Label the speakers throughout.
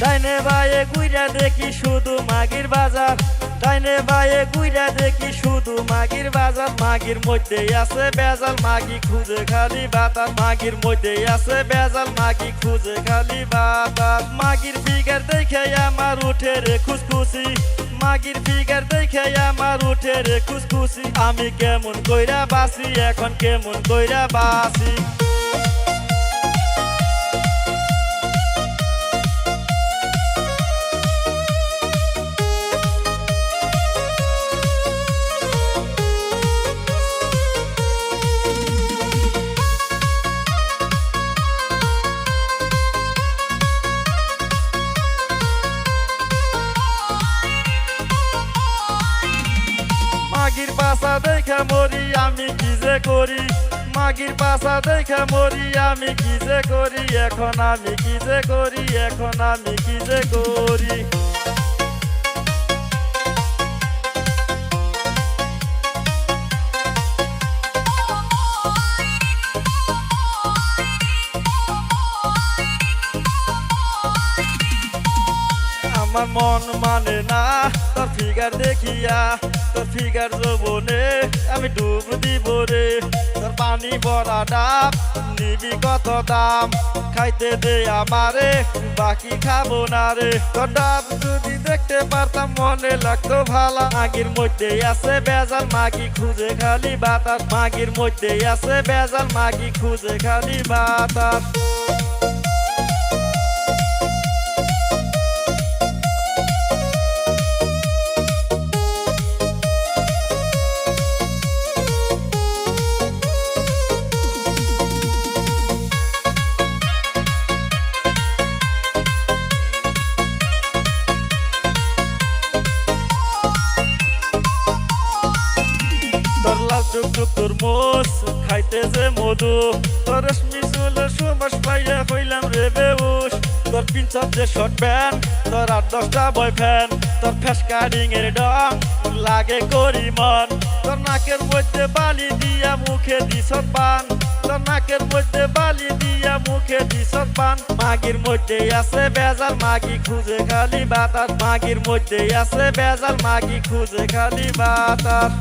Speaker 1: ডাইনে বায়ে গুইরা দেখি শুধু মাগির বাজার, ডাইনে বায়ে গুইরা দেখি শুধু মাগির বাজার। মাগির মধ্যেই আছে বেজাল, মাগি খুঁজে খালি বাতার। মাগির মধ্যেই আছে বেজাল, মাগি খুঁজে খালি বাতার। মাগির ফিগার দেখে আমার উঠে রে খুশখুশি, মাগির ফিগার দেখে আমার উঠে রে খুশখুশি। আমি কেমন কইরা বাসি, এখন কেমন কইরা বাসি। মাগির পাশা দেখে মরি আমি কি যে করি, মাগির পাশা দেখে মরি আমি কি যে করি। এখন আমি কি যে করি, এখন আমি কি যে করি। আমার মন মানে না তোর ফিগার দেখিয়া, তোর ফিগার যৌবনে আমি ডুব দিব রে। তোর পানি ভরা ডাব নিবি কত দাম, খাইতে দে আমারে বাকি খাবো না রে। তোর ডাব যদি দেখতে পারতাম মনে লাগতো ভালা। মাগির মধ্যে আছে বেজাল, মাগি খুঁজে খালি বাতাস। মাগির মধ্যে আছে বেজাল, মাগি খুঁজে খালি বাতাস। তোর লাল টুকটুক তোর মোষ খাইতে যে মধু, তোর রেশমি চুলের সুবাস পাইয়া হইলাম রে বেউস। তোর পিঞ্চার যে শর্ট প্যান্ট, তোর 8-10টা বয়ফ্রেন্ড, তোর ফেস কাটিং এর ডং লাগে করি মন। তোর নাকের মধ্যে বালি দিয়া মুখে দিছত পান, তোর নাকের মধ্যে বালি দিয়া মুখে দিছত পান। মাগির মধ্যে আছে বেজাল, মাগি খুঁজে খালি বাতাস। মাগির মধ্যে আছে বেজাল, মাগি খুঁজে খালি বাতাস।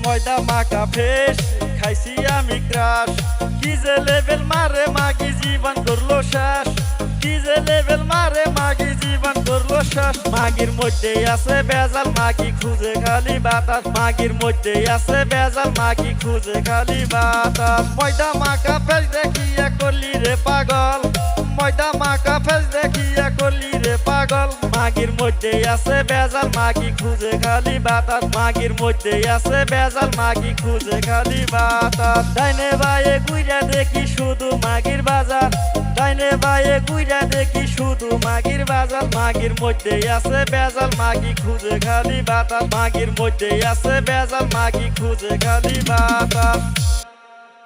Speaker 1: ময়দা মাখা ফেস খাইছি আমি ক্রাশ, কি যে লেভেল মারে মাগি জীবন করলো শেষ, কি যে লেভেল মারে মাগি জীবন করলো শেষ। মাগির মধ্যে আছে বেজাল, মাগি খুঁজে খালি বাতাস। মাগির মধ্যে আছে বেজাল, মাগি খুঁজে খালি বাতাস। ময়দা মাখা ফেস দেখিয়া করলি রে পাগল, ময়দা মাখা ফেস দেখিয়া করলি রে পাগল। মাগির মধ্যে আছে বেজাল, মাগি খুঁজে খালি বাতাস। মাগির মধ্যে আছে বেজাল, মাগি খুঁজে খালি বাতাস। ডাইনে বায়ে গুইরা দেখি শুধু মাগির বাজার, ডাইনে বায়ে গুইরা দেখি শুধু মাগির বাজার। মাগির মধ্যে আছে বেজাল, মাগি খুঁজে খালি বাতাস। মাগির মধ্যে আছে বেজাল, মাগি খুঁজে খালি বাতাস।